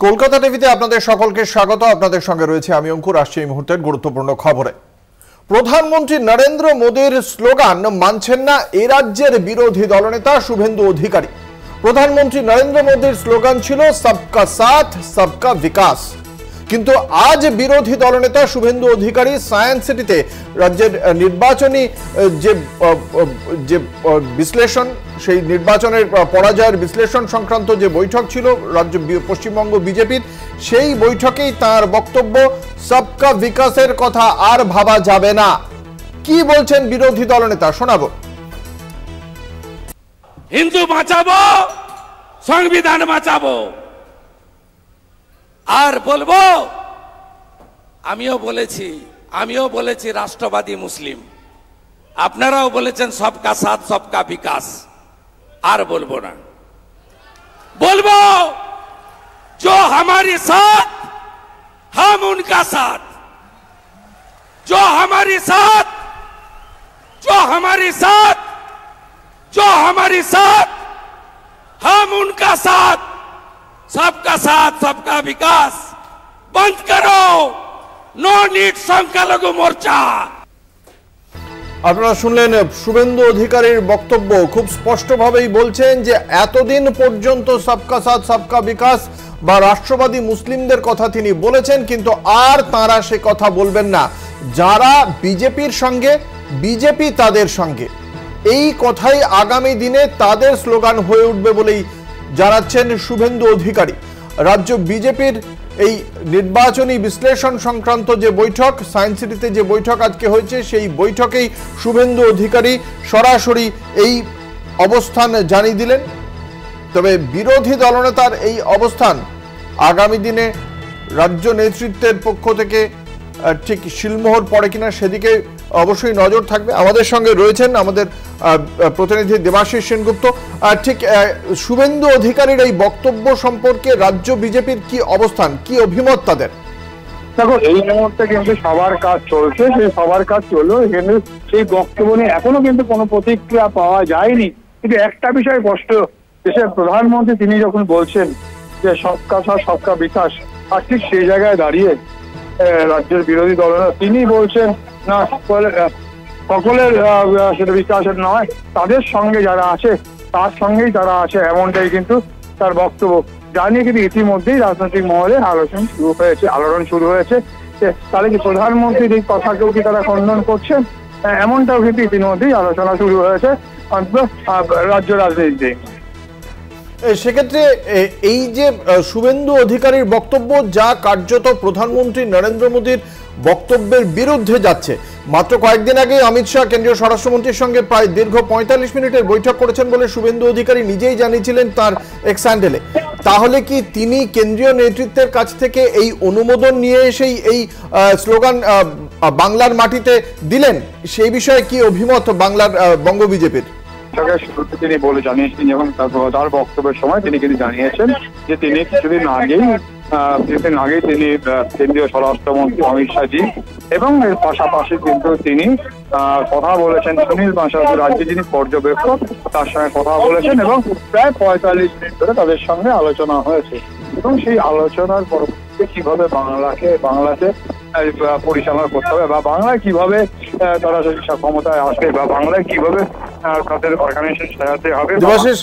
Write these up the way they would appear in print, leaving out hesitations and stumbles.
কলকাতা টিভিতে আপনাদের সকলকে স্বাগত। আপনাদের সঙ্গে রয়েছে আমি অঙ্কুর। আসছে এই মুহূর্তের গুরুত্বপূর্ণ খবরে। প্রধানমন্ত্রী নরেন্দ্র মোদীর স্লোগান মানছেন না এ রাজ্যের বিরোধী দলনেতা শুভেন্দু অধিকারী। প্রধানমন্ত্রী নরেন্দ্র মোদীর স্লোগান ছিল সবকা সাথ সবকা বিকাশ, কিন্তু আজ বিরোধী দলনেতা শুভেন্দু অধিকারী সায়েন্স সিটিতে রাজ্যের নির্বাচনী যে বিশ্লেষণ, সেই নির্বাচনের পরাজয়ের বিশ্লেষণ সংক্রান্ত যে বৈঠক ছিল রাজ্য পশ্চিমবঙ্গ বিজেপির, সেই বৈঠকেই তার বক্তব্য সবকা বিকাশের কথা আর ভাবা যাবে না। কি বলছেন বিরোধী দলনেতা শোনাবো। হিন্দু বাঁচাবো, সংবিধান বাঁচাবো, আর বলবো আমিও বলেছি রাষ্ট্রবাদী মুসলিম, আপনারাও বলেছেন সবকা সাথ সবকা বিকাশ। আর বলবো না, বলবো जो हमारे साथ हम उनका साथ, जो हमारे साथ हम उनका साथ, सबका साथ सबका विकास बंद करो, नो नीड संख्यालघु मोर्चा। আপনারা শুনলেন শুভেন্দু অধিকারীর বক্তব্য। খুব স্পষ্টভাবেই বলছেন যে এতদিন পর্যন্ত সবকা সাথ সবকা বিকাশ বা রাষ্ট্রবাদী মুসলিমদের কথা তিনি বলেছেন, কিন্তু আর তাঁরা সে কথা বলবেন না। যারা বিজেপির সঙ্গে, বিজেপি তাদের সঙ্গে, এই কথাই আগামী দিনে তাদের স্লোগান হয়ে উঠবে বলেই জানাচ্ছেন শুভেন্দু অধিকারী। রাজ্য বিজেপির এই নির্বাচনী বিশ্লেষণ সংক্রান্ত যে বৈঠক, সায়েন্স সিটিতে যে বৈঠক আজকে হয়েছে, সেই বৈঠকেই শুভেন্দু অধিকারী সরাসরি এই অবস্থান জানিয়ে দিলেন। তবে বিরোধী দলনেতার এই অবস্থান আগামী দিনে রাজ্য নেতৃত্বের পক্ষ থেকে ঠিক শিলমোহর পড়ে কিনা সেদিকে অবশ্যই নজর থাকবে। আমাদের সঙ্গে রয়েছেন আমাদের প্রতিনিধি দেবাশিস সেনগুপ্ত। ঠিক শুভেন্দু অধিকারীর এই বক্তব্য সম্পর্কে রাজ্য বিজেপির কি অবস্থান, কি অভিমত তাদের? দেখো, এই মুহূর্তে কিন্তু সবার কাজ চলছে, সেই সবার কাজ চললো, কিন্তু সেই বক্তব্য নিয়ে এখনো কিন্তু কোনো প্রতিক্রিয়া পাওয়া যায়নি। কিন্তু একটা বিষয় স্পষ্ট, দেশের প্রধানমন্ত্রী তিনি যখন বলছেন যে সবকা সাথ সবকা বিকাশ, আর ঠিক সেই জায়গায় দাঁড়িয়ে রাজ্যের বিরোধী দলরা তিনি বলছেন না, সকলের সেটা বিকাশের নয়, তাদের সঙ্গে যারা আছে তার সঙ্গেই তারা আছে, এমনটাই কিন্তু তার বক্তব্য। জানিয়ে কিন্তু ইতিমধ্যেই রাজনৈতিক মহলে আলোড়ন শুরু হয়েছে। তাহলে কি প্রধানমন্ত্রীর এই কথাকেও কি তারা খণ্ডন করছেন? এমনটাও কিন্তু ইতিমধ্যেই আলোচনা শুরু হয়েছে রাজ্য রাজনীতিতে। সেক্ষেত্রে এই যে শুভেন্দু অধিকারীর বক্তব্য, যা কার্যত প্রধানমন্ত্রী নরেন্দ্র মোদীর বক্তব্যের বিরুদ্ধে যাচ্ছে। মাত্র কয়েকদিন আগে অমিত শাহ কেন্দ্রীয় স্বরাষ্ট্রমন্ত্রীর সঙ্গে প্রায় দীর্ঘ 45 মিনিটের বৈঠক করেছেন বলে শুভেন্দু অধিকারী নিজেই জানিয়েছিলেন তার এক্স হ্যান্ডেলে। তাহলে কি তিনি কেন্দ্রীয় নেতৃত্বের কাছ থেকে এই অনুমোদন নিয়ে এসেই এই স্লোগান বাংলার মাটিতে দিলেন? সেই বিষয়ে কি অভিমত বাংলার বঙ্গ বিজেপির? তিনি বলে জানিয়েছেন, এবং তার বক্তব্যের সময় তিনি কিন্তু জানিয়েছেন যে তিনি কিছুদিন আগেই তিনি কেন্দ্রীয় স্বরাষ্ট্রমন্ত্রী অমিত শাহজি এবং এর পাশাপাশি কিন্তু তিনি কথা বলেছেন সুনীল বানসাল, রাজ্যে যিনি পর্যবেক্ষক, তার সঙ্গে কথা বলেছেন, এবং প্রায় 45 মিনিট ধরে তাদের সঙ্গে আলোচনা হয়েছে। এবং সেই আলোচনার পরবর্তীতে কিভাবে বাংলাতে পরিচালনা করতে হবে, বা বাংলায় কিভাবে তারা ক্ষমতায় আসবে, বা বাংলায় কিভাবে তাদের অর্গানাইজেশন সাজাতে হবে। দেবাশিস,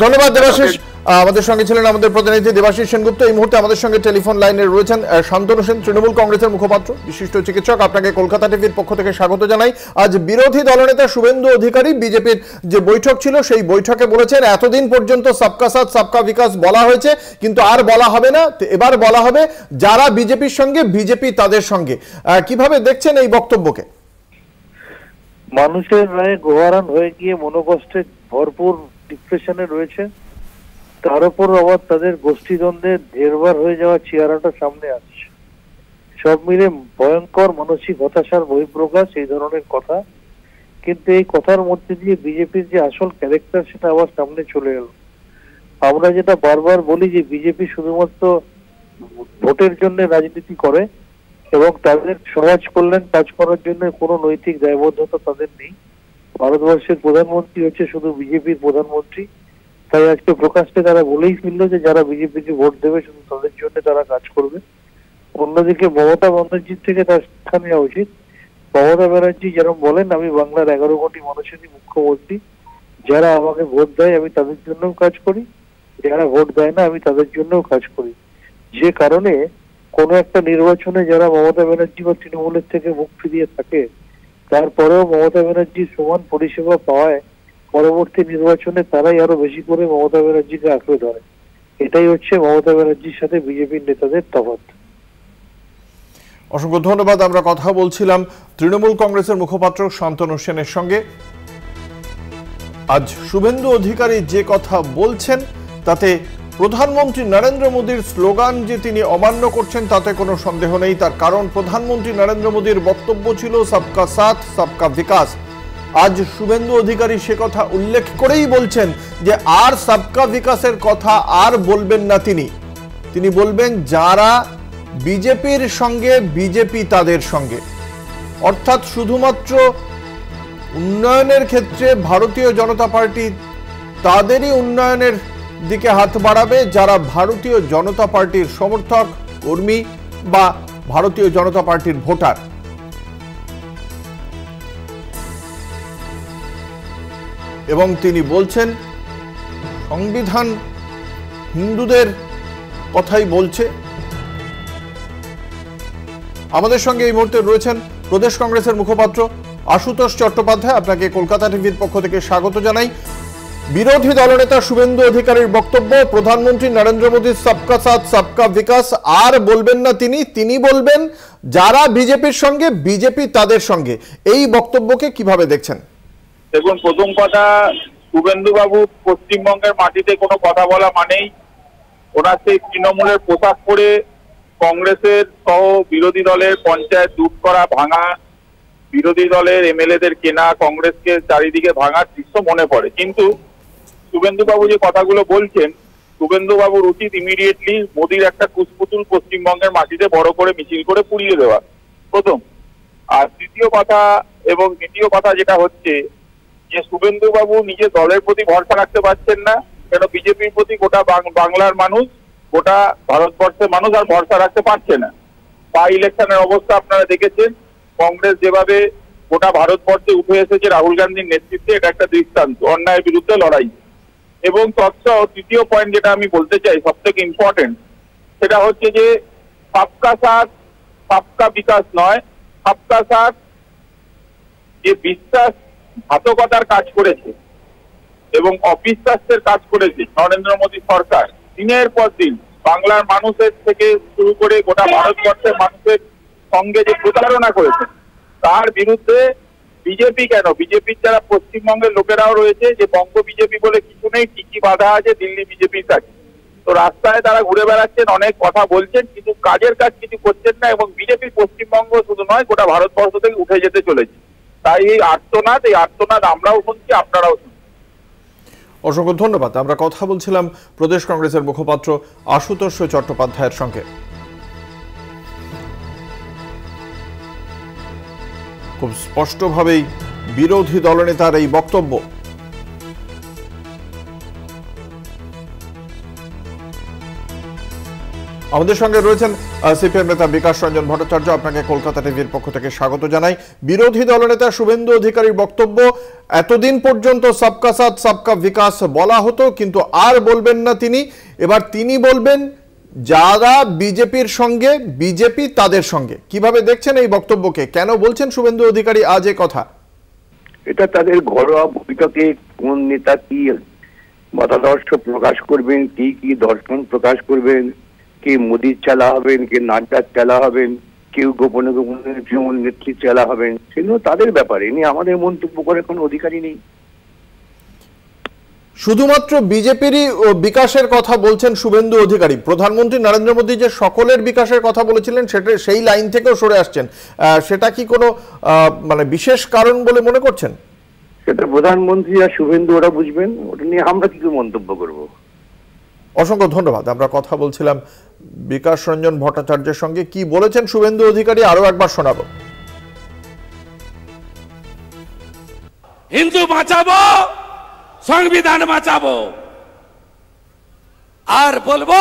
ধন্যবাদ দেবাশিস। আমাদের সঙ্গে ছিলেন আমাদের প্রতিনিধি দেবাশিস সেনগুপ্ত। এই মুহূর্তে আমাদের সঙ্গে টেলিফোন লাইনে রয়েছেন শান্তনু সেন, তৃণমূল কংগ্রেসের মুখপাত্র, বিশিষ্ট চিকিৎসক। আপনাকে কলকাতা টিভির পক্ষ থেকে স্বাগত জানাই। আজ বিরোধী দলনেতা শুভেন্দু অধিকারী বিজেপির যে বৈঠক ছিল সেই বৈঠকে বলেছেন এতদিন পর্যন্ত সবকা সাথ সবকা বিকাশ বলা হয়েছে, কিন্তু আর বলা হবে না, এবার বলা হবে যারা বিজেপির সঙ্গে, বিজেপি তাদের সঙ্গে। কিভাবে দেখছেন এই বক্তব্যকে? মানুষের রায়ে গোহারান হয়ে গিয়ে মনোকষ্টে ভরপুর ডিপ্রেশনে রয়েছে, তার উপর আবার তাদের গোষ্ঠীদ্বন্দ্বে জেরবার হয়ে যাওয়া চেহারাটা সামনে আসছে। সব মিলে ভয়ঙ্কর মানসিক হতাশার বহিঃপ্রকাশ, এই ধরনের কথা। কিন্তু এই কথার মধ্যে দিয়ে বিজেপির যে আসল ক্যারেক্টার সেটা আবার সামনে চলে এলো। আমরা যেটা বারবার বলি যে বিজেপি শুধুমাত্র ভোটের জন্য রাজনীতি করে এবং তাদের সমাজ কল্যাণ কাজ করার জন্য কোনো নৈতিক দায়বদ্ধতা তাদের নেই। ভারতবর্ষের প্রধানমন্ত্রী হচ্ছে শুধু বিজেপির প্রধানমন্ত্রী, তাই আজকে প্রকাশ্যে তারা বলেই ফেললো যে যারা বিজেপিকে ভোট দেবে শুধু তাদের জন্য তারা কাজ করবে। অন্যদিকে মমতা বন্দ্যোপাধ্যায়ের থেকে তার শিক্ষা নেওয়া উচিত। মমতা ব্যানার্জি যেরকম বলেন, আমি বাংলার 11 কোটি মানুষেরই মুখ্যমন্ত্রী, যারা আমাকে ভোট দেয় আমি তাদের জন্যও কাজ করি, যারা ভোট দেয় না আমি তাদের জন্যও কাজ করি। যে কারণে কোনো একটা নির্বাচনে যারা মমতা ব্যানার্জি বা তৃণমূলের থেকে মুখ ফিরিয়ে থাকে, তারপরেও মমতা ব্যানার্জির সমান পরিষেবা পাওয়ায় পরবর্তী নির্বাচনে তারাই আরো বেশি করে মমতা ব্যানার্জিকে আঁকড়ে ধরে। এটাই হচ্ছে মমতা ব্যানার্জির সাথে বিজেপির নেতাদের তফাৎ। অসংখ্য ধন্যবাদ। আমরা কথা বলছিলাম তৃণমূল কংগ্রেসের মুখপাত্র শান্তনু সেনের সঙ্গে। আজ শুভেন্দু অধিকারী যে কথা বলছেন তাতে প্রধানমন্ত্রী নরেন্দ্র মোদীর স্লোগান যে তিনি অমান্য করছেন তাতে কোনো সন্দেহ নেই। তার কারণ প্রধানমন্ত্রী নরেন্দ্র মোদীর বক্তব্য ছিল সবকা সাথ সবকা বিকাশ। আজ শুভেন্দু অধিকারী সে কথা উল্লেখ করেই বলছেন যে আর সবকা বিকাশের কথা আর বলবেন না তিনি বলবেন যারা বিজেপির সঙ্গে বিজেপি তাদের সঙ্গে। অর্থাৎ শুধুমাত্র উন্নয়নের ক্ষেত্রে ভারতীয় জনতা পার্টি তাদেরই উন্নয়নের দিকে হাত বাড়াবে যারা ভারতীয় জনতা পার্টির সমর্থক, কর্মী বা ভারতীয় জনতা পার্টির ভোটার। এবং তিনি বলছেন সংবিধান হিন্দুদের কথাই বলছে। আমাদের সঙ্গে এই মুহূর্তে রয়েছেন প্রদেশ কংগ্রেসের মুখপাত্র আশুতোষ চট্টোপাধ্যায়। আপনাকে কলকাতা টিভির পক্ষ থেকে স্বাগত জানাই। বিরোধী দলনেতা শুভেন্দু অধিকারীর বক্তব্য, প্রধানমন্ত্রী নরেন্দ্র মোদীর সবকা সাথ সবকা বিকাশ আর বলবেন না তিনি বলবেন যারা বিজেপির সঙ্গে বিজেপি তাদের সঙ্গে। এই বক্তব্যকে কিভাবে দেখছেন? দেখুন, প্রথম কথা, শুভেন্দু বাবু পশ্চিমবঙ্গের মাটিতে কোনো কথা বলা মানেই ওনার সেই তৃণমূলের পোশাক পরে কংগ্রেসের সহ বিরোধী দলের পঞ্চায়েত লুট করা, ভাঙা, বিরোধী দলের এমএলএদের কেনা, কংগ্রেসকে চারিদিকে ভাঙার দৃশ্য মনে পড়ে। কিন্তু শুভেন্দু বাবু যে কথাগুলো বলছেন, শুভেন্দু বাবুর উচিত ইমিডিয়েটলি মোদির একটা কুশপুতুল পশ্চিমবঙ্গের মাটিতে বড় করে মিছিল করে পুড়িয়ে দেওয়া, প্রথম। আর দ্বিতীয় কথা যেটা হচ্ছে যে শুভেন্দু বাবু নিজের দলের প্রতি ভরসা রাখতে পারছেন না, কেন বিজেপির প্রতি গোটা বাংলার মানুষ, গোটা ভারতবর্ষের মানুষ আর ভরসা রাখতে পারছে না। বাই ইলেকশনের অবস্থা আপনারা দেখেছেন, কংগ্রেস যেভাবে গোটা ভারতবর্ষে উঠে এসেছে রাহুল গান্ধীর নেতৃত্বে, এটা একটা দৃষ্টান্ত অন্যায়ের বিরুদ্ধে লড়াই। এবং তৃতীয় পয়েন্ট যেটা আমি বলতে চাই সব থেকে ইম্পর্টেন্ট, সেটা হচ্ছে যে সবকা সাথ সবকা বিকাশ নয়, সবকা সাথ যে বিশ্বাসঘাতকতার কাজ করেছে এবং অবিশ্বাসের কাজ করেছে নরেন্দ্র মোদী সরকার, দিনের পর দিন বাংলার মানুষের থেকে শুরু করে গোটা ভারতবর্ষের মানুষের সঙ্গে যে প্রতারণা করেছে, তার বিরুদ্ধে বিজেপি কেন, বিজেপির যারা পশ্চিমবঙ্গের লোকেরাও রয়েছে, যে বঙ্গ বিজেপি বলে কিছু নেই, ঠিকই বাধা আছে দিল্লি বিজেপির কাছে। তো রাস্তায় তারা ঘুরে বেড়াচ্ছেন, অনেক কথা বলছেন, কিন্তু কাজের কাজ কিছু করছেন না। এবং বিজেপি পশ্চিমবঙ্গ শুধু নয়, গোটা ভারতবর্ষ থেকে উঠে যেতে চলেছে। তাই এই আর্তনাদ আমরাও শুনছি, আপনারাও শুনছি। অসংখ্য ধন্যবাদ। আমরা কথা বলছিলাম প্রদেশ কংগ্রেসের মুখপাত্র আশুতোষ চট্টোপাধ্যায়ের সঙ্গে। খুব স্পষ্টভাবেই বিরোধী দলনেতার এই বক্তব্য। আমাদের সঙ্গে রয়েছেন সিপিএম নেতা বিকাশ রঞ্জন ভট্টাচার্য। আপনাকে কলকাতা টিভির পক্ষ থেকে স্বাগত জানাই। বিরোধী দলনেতা শুভেন্দু অধিকারীর বক্তব্য, এতদিন পর্যন্ত সবকা সাথ সবকা বিকাশ বলা হতো, কিন্তু আর বলবেন না এবার তিনি বলবেন যারা বিজেপির সঙ্গে বিজেপি তাদের সঙ্গে। কিভাবে দেখছেন এই বক্তব্যকে? কেন বলছেন শুভেন্দু অধিকারী আজ এ কথা? এটা তাদের ঘরোয়া ভূমিকাকে কোন নেতা কি মতাদর্শ প্রকাশ করবেন, কি দর্শন প্রকাশ করবেন, কে মোদির চালা হবেন, কে নাড্ডার চালা হবেন, কেউ গোপনে গোপনে তৃণমূল নেত্রীর চালা হবেন, সেগুলো তাদের ব্যাপারে নিয়ে আমাদের মন্তব্য করার কোনো অধিকারই নেই। শুধুমাত্র বিজেপিরই বিকাশের কথা বলছেন শুভেন্দু অধিকারী। প্রধানমন্ত্রী নরেন্দ্র মোদী যে সকলের বিকাশের কথা বলেছিলেন সেটা সেই লাইন থেকেও সরে আসছেন, সেটা কি কোনো বিশেষ কারণ বলে মনে করছেন? সেটা প্রধানমন্ত্রী আর শুভেন্দু ওরা বুঝবেন, ওটা নিয়ে আমরা কি মন্তব্য করব। অসংখ্য ধন্যবাদ। আমরা কথা বলছিলাম বিকাশ রঞ্জন ভট্টাচার্যের সঙ্গে। কি বলেছেন শুভেন্দু অধিকারী আরো একবার শোনাবো। হিন্দু বাঁচাবো, সংবিধান বাঁচাবো, আর বলবো,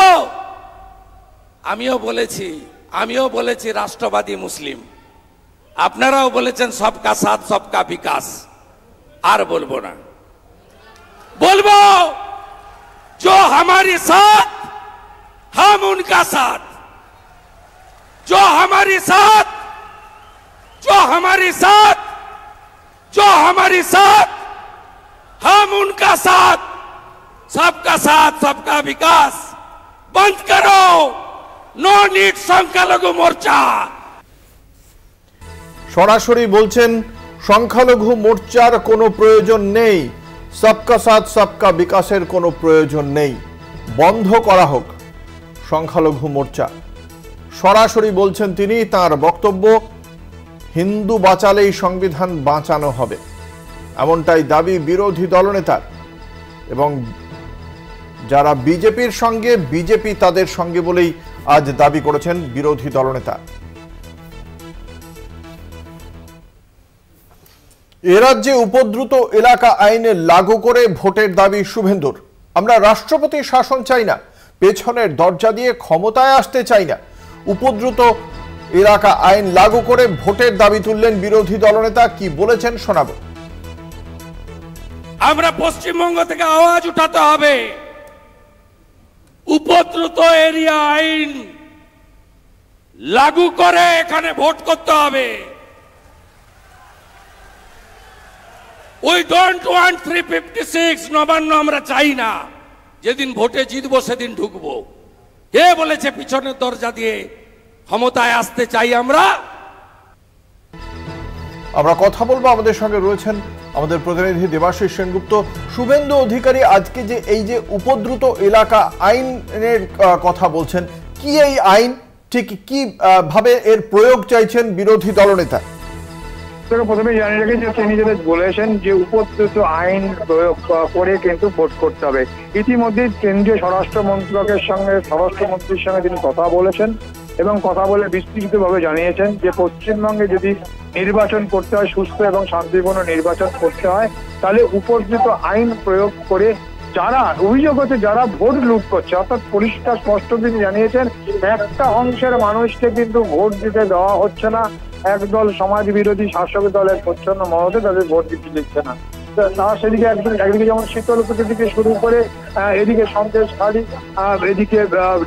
আমিও বলেছি রাষ্ট্রবাদী মুসলিম, আপনারাও বলেছেন সবকা সাথ সবকা বিকাশ। আর বলবো না, বলবো जो हमारे साथ हम उनका साथ, जो हमारे साथ हम उनका साथ, सबका साथ सबका विकास बंद करो, नो नीड সংখ্যালঘু মোর্চা। সরাসরি বলছেন সংখ্যালঘু মোর্চার কোনো প্রয়োজন নেই, সবকা সাথ সবকা বিকাশের কোনো প্রয়োজন নেই, বন্ধ করা হোক সংখ্যালঘু মোর্চা। সরাসরি বলছেন তিনি, তার বক্তব্য হিন্দু বাঁচালেই সংবিধান বাঁচানো হবে, এমনটাই দাবি বিরোধী দলনেতার। এবং যারা বিজেপির সঙ্গে, বিজেপি তাদের সঙ্গে বলেই আজ দাবি করেছেন বিরোধী দলনেতা। এ রাজ্যে উপদ্রুত এলাকা আইনে লাগু করে ভোটের দাবি শুভেন্দুর। আমরা রাষ্ট্রপতি শাসন চাই না, পেছনের দরজা দিয়ে ক্ষমতায় আসতে চাই না। উপদ্রুত এলাকা আইন লাগু করে ভোটের দাবি তুললেন বিরোধী দলনেতা। কি বলেছেন শোনাবো। আমরা পশ্চিমবঙ্গ থেকে আওয়াজ উঠাতে হবে, উপদ্রুত এরিয়া আইন লাগু করে এখানে ভোট করতে হবে। We don't want 356 নবান্ন আমরা চাই না। যেদিন ভোটে জিতবো সেদিন ঢুকবো। কে বলেছে পিছনের দরজা দিয়ে ক্ষমতায় আসতে চাই আমরা? আমরা কথা বলবো, আমাদের সঙ্গে রয়েছেন আমাদের প্রতিনিধি দেবাশিস সেনগুপ্ত। শুভেন্দু অধিকারী আজকে যে এই যে উপদ্রুত এলাকা আইনের কথা বলছেন, কি এই আইন, ঠিক কি ভাবে এর প্রয়োগ চাইছেন বিরোধী দলনেতা? প্রথমে জানিয়ে রাখি যে তিনি যেটা বলেছেন যে উপদ্রুত আইন প্রয়োগ করে কিন্তু ভোট করতে হবে। ইতিমধ্যে কেন্দ্রীয় স্বরাষ্ট্রমন্ত্রকের সঙ্গে, স্বরাষ্ট্রমন্ত্রীর সঙ্গে তিনি কথা বলেছেন এবং কথা বলে বিস্তৃতভাবে জানিয়েছেন যে পশ্চিমবঙ্গে যদি নির্বাচন করতে হয়, সুস্থ এবং শান্তিপূর্ণ নির্বাচন করতে হয়, তাহলে উপদ্রুত আইন প্রয়োগ করে যারা অভিযোগ হচ্ছে, যারা ভোট লুট করছে, অর্থাৎ পরিষ্কার স্পষ্ট তিনি জানিয়েছেন একটা অংশের মানুষকে কিন্তু ভোট দিতে দেওয়া হচ্ছে না। একদল সমাজ বিরোধী শাসক দলের প্রচ্ছন্ন মহতে তাদের ভোট দিতে দিচ্ছে না। তারা সেদিকে একদিকে যেমন শীতলকুচি থেকে শুরু করে এদিকে সন্দেশখালী, এদিকে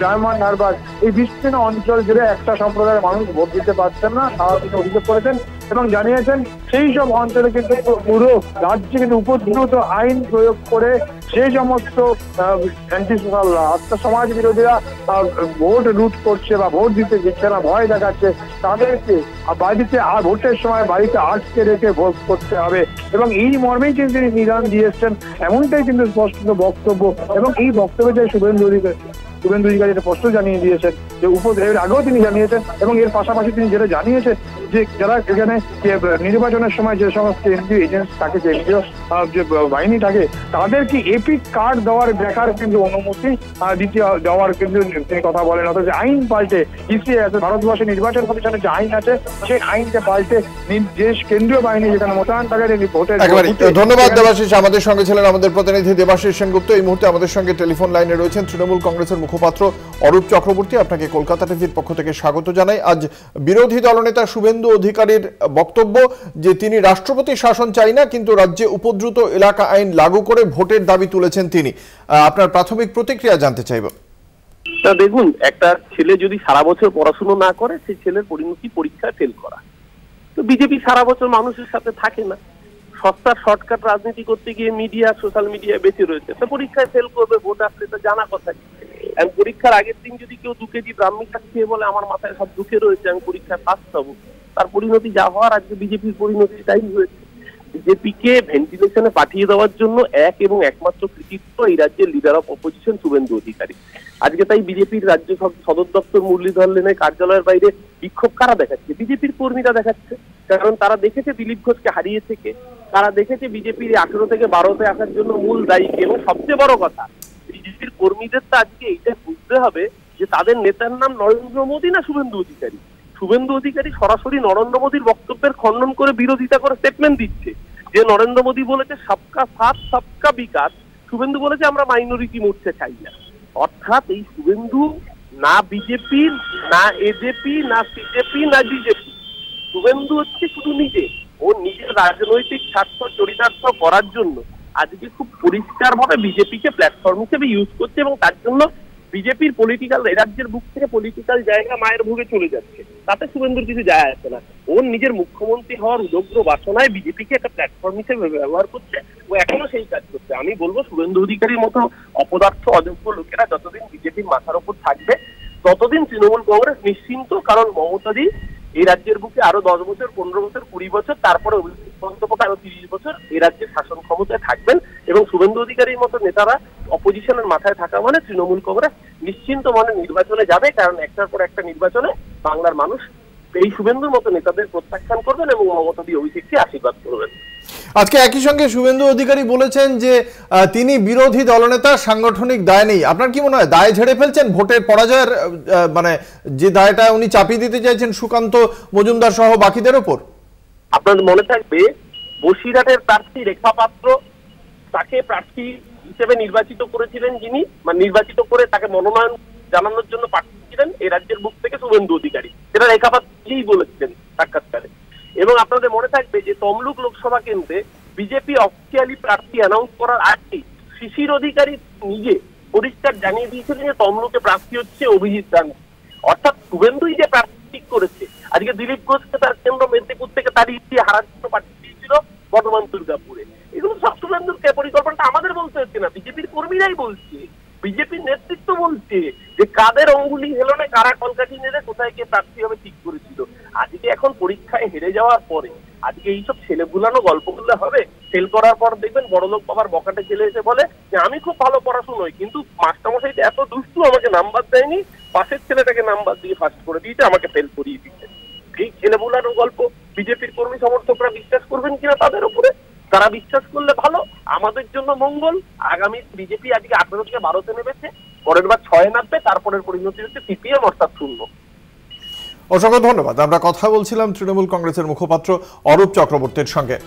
ডায়মন্ড হারবার, এই বিস্তীর্ণ অঞ্চল জুড়ে একটা সম্প্রদায়ের মানুষ ভোট দিতে পারছেন না, তারা তিনি অভিযোগ করেছেন এবং জানিয়েছেন সেই সব অঞ্চলে কিন্তু পুরো রাজ্যে কিন্তু উপদ্রুত আইন প্রয়োগ করে সেই সমস্ত অ্যান্টি সোশ্যাল অর্থাৎ সমাজ বিরোধীরা ভোট লুট করছে বা ভোট দিতে দিচ্ছে না, ভয় দেখাচ্ছে, তাদেরকে বাড়িতে ভোটের সময় বাড়িতে আটকে রেখে ভোট করতে হবে। এবং এই মর্মেই কিন্তু তিনি নিদান দিয়েছেন, এমনটাই কিন্তু স্পষ্ট বক্তব্য। এবং এই বক্তব্যে যে শুভেন্দু অধিকারী এটা স্পষ্ট জানিয়ে দিয়েছেন যে এর আগেও তিনি জানিয়েছেন এবং এর পাশাপাশি তিনি যেটা জানিয়েছেন যে যারা এখানে নির্বাচনের সময় যে সমস্ত কেন্দ্রীয় এজেন্সি থাকে, কেন্দ্রীয় যে বাহিনী থাকে, তাদেরকে এপিক কার্ড দেখার কিন্তু অনুমতি দেওয়ার কিন্তু তিনি কথা বলেন। অথচ আইন পাল্টে ইসিআই আছে, ভারতবর্ষের নির্বাচন কমিশনের যে আইন আছে সেই আইনকে পাল্টে দেশ কেন্দ্রীয় বাহিনী যেখানে মোতায়েন থাকে ভোটের। ধন্যবাদ দেবাশিস। আমাদের সঙ্গে ছিলেন আমাদের প্রতিনিধি দেবাশিস সেনগুপ্ত। এই মুহূর্তে আমাদের সঙ্গে টেলিফোন লাইনে রয়েছেন তৃণমূল কংগ্রেসের মুখপাত্র অরূপ চক্রবর্তী। আপনাকে কলকাতা টিভির পক্ষ থেকে স্বাগত জানাই। আজ বিরোধী দলনেতা শুভেন্দু অধিকারীর বক্তব্য যে তিনি রাষ্ট্রপতি শাসন চাই না, কিন্তু রাজ্যে উপদ্রুত এলাকা আইন লাগু করে ভোটের দাবি তুলেছেন তিনি। আপনার প্রাথমিক প্রতিক্রিয়া জানতে চাইব। দেখুন, একটা ছেলে যদি সারা বছর পড়াশুনো না করে, সেই ছেলের পরিণতি পরীক্ষায় ফেল করা। তো বিজেপি সারা বছর মানুষের সাথে থাকে না, সস্তার শর্টকাট রাজনীতি করতে গিয়ে মিডিয়া, সোশ্যাল মিডিয়ায় বেঁচে রয়েছে। তো পরীক্ষায় ফেল করবে, ভোট আসলে তো জানা কথা। আমি পরীক্ষার আগের দিন যদি কেউ 2 কেজি ব্রাহ্মী শাক খেয়ে বলে আমার মাথায় সব ঢুকে রয়েছে, আমি পরীক্ষায় ফার্স্ট হবো, তার পরিণতি যা হওয়ার আজকে বিজেপির পরিণতি তাই হয়েছে। বিজেপিকে ভেন্টিলেশনে পাঠিয়ে দেওয়ার জন্য এক এবং একমাত্র কৃতিত্ব এই রাজ্যের leader of opposition Suvendu Adhikari. আজকে তাই বিজেপির রাজ্য সদর দপ্তর মুরলীধর লেনের কার্যালয়ের বাইরে বিক্ষোভ কারা দেখাচ্ছে? বিজেপির কর্মীরা দেখাচ্ছে। কারণ তারা দেখেছে দিলীপ ঘোষকে হারিয়ে থেকে, তারা দেখেছে বিজেপির 18 থেকে 12তে আসার জন্য মূল দায়ীকে। এবং সবচেয়ে বড় কথা, বিজেপির কর্মীদের তো আজকে এইটা বুঝতে হবে যে তাদের নেতার নাম নরেন্দ্র মোদী না শুভেন্দু অধিকারী। শুভেন্দু অধিকারী সরাসরি নরেন্দ্র মোদীর বক্তব্যের খণ্ডন করে বিরোধিতা করে স্টেটমেন্ট দিচ্ছে যে নরেন্দ্র মোদী বলেছে সবকা সাথ সবকা বিকাশ, শুভেন্দু বলেছে আমরা মাইনরিটি মোর্চা চাই না। অর্থাৎ এই শুভেন্দু না বিজেপির, না এজেপি, না সিজেপি, না বিজেপি। শুভেন্দু হচ্ছে শুধু নিজে, ও নিজের রাজনৈতিক স্বার্থ চরিতার্থ করার জন্য আজকে খুব পরিষ্কার ভাবে বিজেপিকে প্ল্যাটফর্ম হিসেবে ইউজ করছে, এবং তার জন্য বিজেপির পলিটিক্যাল রাজ্যের বুক থেকে পলিটিক্যাল জায়গা মায়ের ভোগে চলে যাচ্ছে। তাতে শুভেন্দুর কিছু যায় আসে না। ওর নিজের মুখ্যমন্ত্রী হওয়ার উদগ্র বাসনায় বিজেপিকে একটা প্ল্যাটফর্ম হিসেবে ব্যবহার করছে, ও এখনো সেই কাজ করছে। আমি বলবো শুভেন্দু অধিকারীর মতো অপদার্থ অযোগ্য লোকেরা যতদিন বিজেপির মাথার উপর থাকবে ততদিন তৃণমূল কংগ্রেস নিশ্চিন্ত, কারণ মমতাদি এই রাজ্যের বুকে আরো 10 বছর, 15 বছর, 20 বছর, তারপরে আরো 30 বছর এই রাজ্যের শাসন ক্ষমতায় থাকবেন, এবং শুভেন্দু অধিকারীর মতো নেতারা অপোজিশনের মাথায় থাকা মানে তৃণমূল কংগ্রেস নিশ্চিন্ত মনে নির্বাচনে যাবে, কারণ একটার পর একটা নির্বাচনে বাংলার মানুষ এই শুভেন্দুর মতো নেতাদের প্রত্যাখ্যান করবেন এবং মমতাদি অভিষেককে আশীর্বাদ করবেন। আজকে একই সঙ্গে শুভেন্দু অধিকারী বলেছেন যে তিনি বিরোধী দলনেতা, সাংগঠনিক দায় নেই। আপনার কি মনে হয় দায় ঝেড়ে ফেলছেন ভোটের পরাজয়ের, মানে যে দায়টা উনি চাপিয়ে দিতে চাইছেন সুকান্ত মজুমদার সহ বাকিদের ওপর? আপনার মনে থাকবে বসিরহাটের প্রার্থী রেখা পাত্র, তাকে প্রার্থী হিসেবে নির্বাচিত করেছিলেন যিনি, মানে নির্বাচিত করে তাকে মনোনয়ন জানানোর জন্য পাঠিয়েছিলেন এই রাজ্যের বুক থেকে শুভেন্দু অধিকারী, সেটা রেখা পাত্রই বলেছিলেন সাক্ষাৎকারে। এবং আপনাদের মনে থাকবে যে তমলুক লোকসভা কেন্দ্রে বিজেপি অফিসিয়ালি প্রার্থী অ্যানাউন্স করার আগেই শিশির অধিকারী নিজে পরিষ্কার জানিয়ে দিয়েছিলেন যে তমলুকে প্রার্থী হচ্ছে অভিজিৎ গান্ধী। অর্থাৎ শুভেন্দুই যে প্রার্থী ঠিক করেছে। আজকে দিলীপ ঘোষকে তার কেন্দ্র মেদিনীপুর থেকে তাড়িয়ে দিয়ে হারার জন্য পাঠিয়ে দিয়েছিল বর্ধমান দুর্গাপুরে। এগুলো সব শুভেন্দুর পরিকল্পনাটা আমাদের বলতে হচ্ছে না, বিজেপির কর্মীরাই বলছে, বিজেপির নেতৃত্ব বলছে যে কাদের অঙ্গুলি হেলনে কারা কলকাঠি নেড়ে কোথায় কে প্রার্থী হবে ঠিক করেছিল। আজকে এখন পরীক্ষায় হেরে যাওয়ার পরে আজকে এইসব ছেলে ভুলানো গল্প করলে হবে? ফেল করার পর দেখবেন বড়লোক বাবার বকাটে ছেলে এসে বলে যে আমি খুব ভালো পড়াশোনায়, কিন্তু মাস্টারমশাই এত দুষ্টু আমাকে নাম্বার দেয়নি, পাশের ছেলেটাকে নাম্বার দিয়ে ফার্স্ট করে দিয়েছে, আমাকে ফেল করিয়ে দিচ্ছে। এই ছেলে ভুলানো গল্প বিজেপির কর্মী সমর্থকরা বিশ্বাস করবেন কিনা তাদের উপরে? তারা বিশ্বাস করলে ভালো, আমাদের জন্য মঙ্গল। আগামী বিজেপি আজকে 18 থেকে 12-তে নেমেছে, পরের বার 6-এ নামবে, তারপরের পরিণতি হচ্ছে সিপিএম অর্থাৎ 0। অসংখ্য ধন্যবাদ। আমরা কথা বলছিলাম তৃণমূল কংগ্রেসের মুখপাত্র অরূপ চক্রবর্তীর সঙ্গে।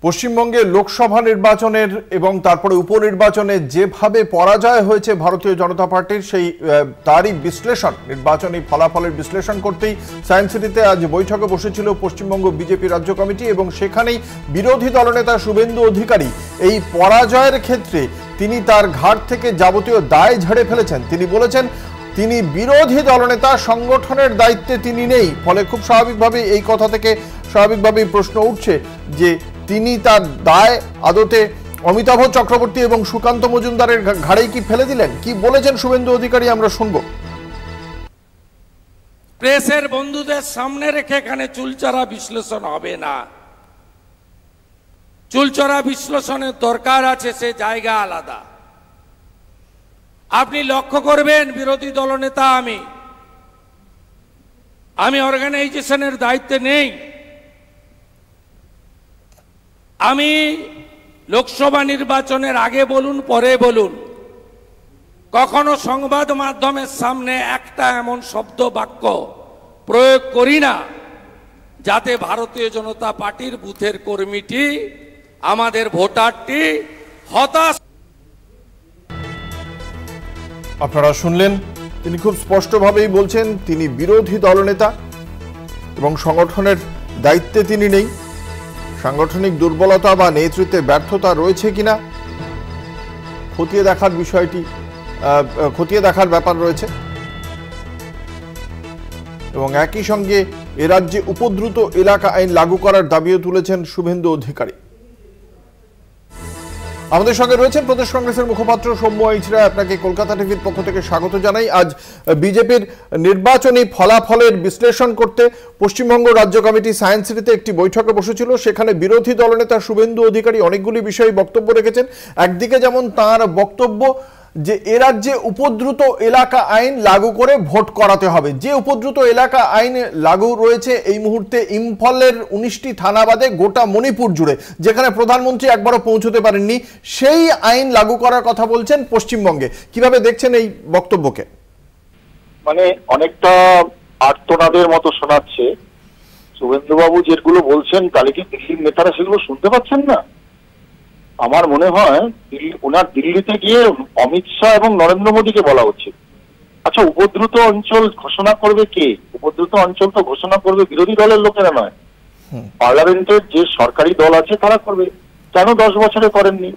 পশ্চিমবঙ্গে লোকসভা নির্বাচনের এবং তারপরে উপনির্বাচনে যেভাবে পরাজয় হয়েছে ভারতীয় জনতা পার্টির, সেই তারই বিশ্লেষণ, নির্বাচনী ফলাফলের বিশ্লেষণ করতেই সায়েন্স সিটিতে আজ বৈঠকে বসেছিল পশ্চিমবঙ্গ বিজেপি রাজ্য কমিটি, এবং সেখানেই বিরোধী দলনেতা শুভেন্দু অধিকারী এই পরাজয়ের ক্ষেত্রে তিনি তার ঘাট থেকে যাবতীয় দায় ঝেড়ে ফেলেছেন। তিনি বলেছেন তিনি বিরোধী দলনেতা, সংগঠনের দায়িত্বে তিনি নেই। ফলে খুব স্বাভাবিকভাবেই এই কথা থেকে স্বাভাবিকভাবেই প্রশ্ন উঠছে যে তিনি তার দায় আদতে অমিতাভ চক্রবর্তী এবং সুকান্ত মজুমদারের ঘাড়েই কি ফেলে দিলেন? কি বলেছেন শুভেন্দু অধিকারী আমরা শুনবো। প্রেসের বন্ধুদের সামনে রেখে এখানে চুলচড়া বিশ্লেষণ হবে না। চুলচড়া বিশ্লেষণের দরকার আছে, সে জায়গা আলাদা। আপনি লক্ষ্য করবেন বিরোধী দলনেতা আমি অর্গানাইজেশনের দায়িত্বে নেই। আমি লোকসভা নির্বাচনের আগে বলুন পরে বলুন কখনো সংবাদ মাধ্যমের সামনে একটা এমন শব্দ বাক্য প্রয়োগ করি না যাতে ভারতীয় জনতা পার্টির বুথের কর্মীটি, আমাদের ভোটারটি হতাশ। আপনারা শুনলেন, তিনি খুব স্পষ্টভাবেই বলছেন তিনি বিরোধী দলনেতা এবং সংগঠনের দায়িত্বে তিনি নেই। সাংগঠনিক দুর্বলতা বা নেতৃত্বে ব্যর্থতা রয়েছে কিনা খতিয়ে দেখার বিষয়টি, খতিয়ে দেখার ব্যাপার রয়েছে। এবং একই সঙ্গে এ রাজ্যে উপদ্রুত এলাকা আইন লাগু করার দাবিও তুলেছেন শুভেন্দু অধিকারী। আমাদের সঙ্গে রয়েছেন প্রদেশ কংগ্রেসের মুখপাত্র সৌম্য ইচরা। আপনাকে কলকাতা টিভির পক্ষ থেকে স্বাগত জানাই। আজ বিজেপির নির্বাচনী ফলাফলের বিশ্লেষণ করতে পশ্চিমবঙ্গ রাজ্য কমিটি সায়েন্স সিটিতে একটি বৈঠকে বসেছিল। সেখানে বিরোধী দলনেতা শুভেন্দু অধিকারী অনেকগুলি বিষয়ে বক্তব্য রেখেছেন। একদিকে যেমন তার বক্তব্য যে এ রাজ্যে উপদ্রুত এলাকা আইন লাগু করে ভোট করাতে হবে। যে উপদ্রুত এলাকা আইন লাগু রয়েছে এই মুহূর্তে ইম্ফলের 19টি থানা বাদে গোটা মণিপুর জুড়ে, যেখানে প্রধানমন্ত্রী একবারও পৌঁছতে পারেননি, সেই আইন লাগু করার কথা বলছেন পশ্চিমবঙ্গে। কিভাবে দেখছেন এই বক্তব্যকে? মানে অনেকটা আর্তনাদের মতো শোনাচ্ছে। শুভেন্দুবাবু যেগুলো বলছেন তাহলে কি দিল্লির নেতারা সেগুলো শুনতে পাচ্ছেন না? আমার মনে হয় ওনার দিল্লিতে গিয়ে অমিত শাহ এবং নরেন্দ্র মোদীকে বলা উচিত। আচ্ছা, উপদ্রুত অঞ্চল ঘোষণা করবে কে? উপদ্রুত অঞ্চল তো ঘোষণা করবে বিরোধী দলের লোকেরা নয়, পার্লামেন্টের যে সরকারি দল আছে তারা করবে। কেন 10 বছরে করেননি?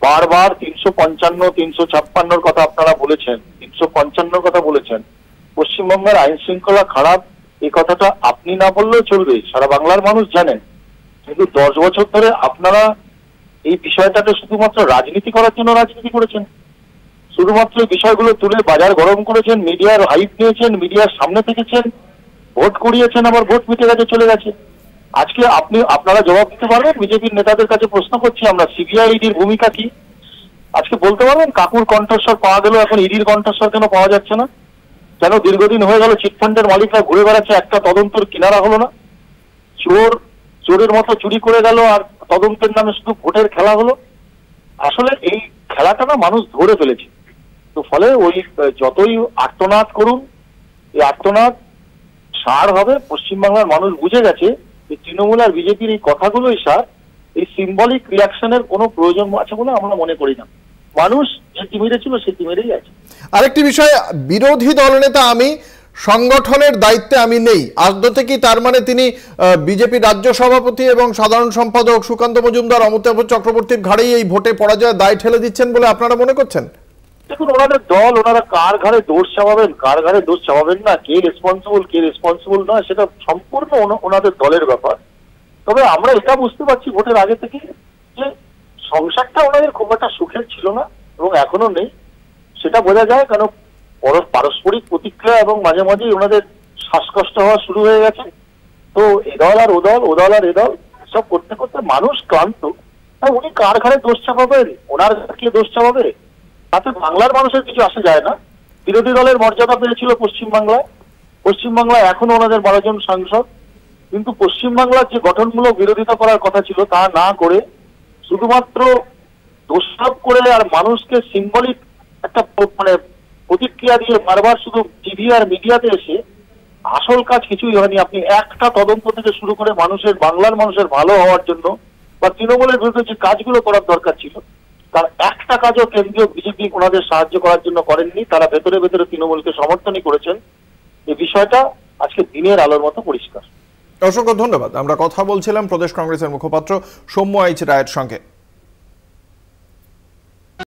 বারবার 355, 356 কথা আপনারা বলেছেন, 355 কথা বলেছেন। পশ্চিমবঙ্গের আইন শৃঙ্খলা খারাপ এই কথাটা আপনি না বললেও চলবে, সারা বাংলার মানুষ জানেন। কিন্তু 10 বছর ধরে আপনারা এই বিষয়টাকে শুধুমাত্র রাজনীতি করার জন্য রাজনীতি করেছেন, শুধুমাত্র এই বিষয়গুলো তুলে বাজার গরম করেছেন, মিডিয়ার হাইপ নিয়েছেন, মিডিয়ার সামনে থেকেছেন, ভোট করিয়েছেন, আবার ভোট মিটে গেছে, চলে গেছে। আজকে আপনারা জবাব দিতে পারবেন? বিজেপির নেতাদের কাছে প্রশ্ন করছি আমরা, সিবিআই ইডির ভূমিকা কি আজকে বলতে পারবেন? কাকুর কণ্ঠস্বর পাওয়া গেল, এখন ইডির কণ্ঠস্বর কেন পাওয়া যাচ্ছে না? কেন দীর্ঘদিন হয়ে গেল চিটফান্ডের মালিকরা ঘুরে বেড়াচ্ছে, একটা তদন্তর কিনারা হলো না? চোরের মতো চুরি করে গেল আর তদন্তের নামে শুধু ভোটের খেলা হলো। আসলে এই খেলাটা না মানুষ ধরে ফেলেছে। তো ফলে ওই যতই আর্তনাদ করুন, এই আর্তনাদ সার হবে। পশ্চিমবাংলার মানুষ বুঝে গেছে যে তৃণমূল আর বিজেপির এই কথাগুলোই সার, এই সিম্বলিক রিয়াকশনের কোনো প্রয়োজন আছে বলে আমরা মনে করি না। মানুষ যে তিমিরে ছিল সে তিমিরেই আছে। আরেকটি বিষয়, বিরোধী দলনেতা আমি, সংগঠনের দায়িত্বে আমি নেই, আদৌ থেকে তার মানে তিনি বিজেপি রাজ্য সভাপতি এবং সাধারণ সম্পাদক সুকান্ত মজুমদার, অমিতাভ চক্রবর্তীর ঘাড়েই এই ভোটে পরাজয়ের দায় ঠেলে দিচ্ছেন বলে আপনারা মনে করছেন? দেখুন, ওনাদের দল, ওনারা কার ঘাড়ে দোষ চাপাবেন, কার ঘাড়ে দোষ চাপাবেন না, কে রেসপন্সিবল নয়, সেটা সম্পূর্ণ ওনাদের দলের ব্যাপার। তবে আমরা এটা বুঝতে পারছি ভোটের আগে থেকে যে সংসারটা ওনাদের খুব একটা সুখের ছিল না এবং এখনো নেই, সেটা বোঝা যায়। কেন পারস্পরিক প্রতিক্রিয়া এবং মাঝে মাঝেই ওনাদের শ্বাসকষ্ট হওয়া শুরু হয়ে গেছে। তো এদল আর ওদল আর এদল সব করতে করতে মানুষ ক্লান্ত। উনি কার ঘাড়ে দোষ চাপাবেন, ওনার কে দোষ চাপাবে, তাতে বাংলার মানুষের কিছু আসে যায় না। বিরোধী দলের মর্যাদা পেয়েছিল পশ্চিমবাংলায় এখনো ওনাদের 12 জন সাংসদ, কিন্তু পশ্চিমবাংলার যে গঠনমূলক বিরোধিতা করার কথা ছিল তা না করে শুধুমাত্র দোষারোপ করে আর মানুষকে সিম্বলিক একটা প্রতিক্রিয়া দিয়ে বারবার শুধু টিভি আর মিডিয়াতে এসে আসল কাজ কিছুই হয়নি। আপনি একটা তদন্ত থেকে শুরু করে বাংলার মানুষের ভালো হওয়ার জন্য বা তৃণমূলের বিরুদ্ধে যে কাজগুলো করার দরকার ছিল তার একটা কাজও কেন্দ্রীয় বিজেপি ওনাদের সাহায্য করার জন্য করেননি। তারা ভেতরে ভেতরে তৃণমূলকে সমর্থনই করেছেন। এই বিষয়টা আজকে দিনের আলোর মতো পরিষ্কার। অসংখ্য ধন্যবাদ। আমরা কথা বলছিলাম প্রদেশ কংগ্রেসের মুখপাত্র সৌম্য এইচ রায়ের সঙ্গে।